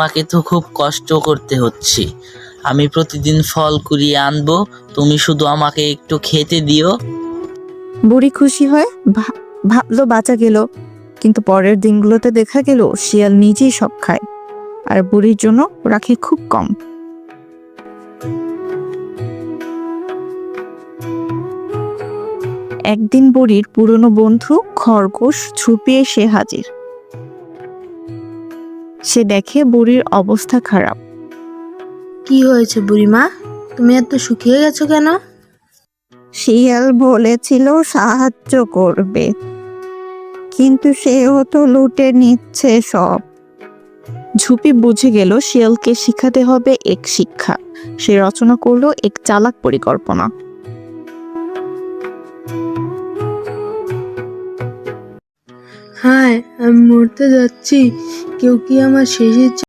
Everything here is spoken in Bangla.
আমাকে তো খুব কষ্ট করতে হচ্ছে। আমি প্রতিদিন ফল কুড়িয়ে আনবো, তুমি শুধু আমাকে একটু খেতে দিও। বুড়ি খুশি হয়ে ভাবলো বাঁচা গেল। কিন্তু পরের দিনগুলোতে দেখা গেল শিয়াল নিজেই সব খায়, আর বুড়ির জন্য রাখে খুব কম। একদিন বুড়ির পুরনো বন্ধু খরগোশ ঝুপি এসে হাজির। সে দেখে বুড়ির অবস্থা খারাপ। কি হয়েছে বুড়িমা, তুমি এত শুকিয়ে গেছো কেন? শিয়াল বলেছিল সাহায্য করবে, কিন্তু সেও তো লুটে নিচ্ছে সব। ঝুপি বুঝে গেল শিয়ালকে শিখাতে হবে এক শিক্ষা। সে রচনা করলো এক চালাক পরিকল্পনা। হায়, আমি মরতে যাচ্ছি, কেউ কি আমার শেষে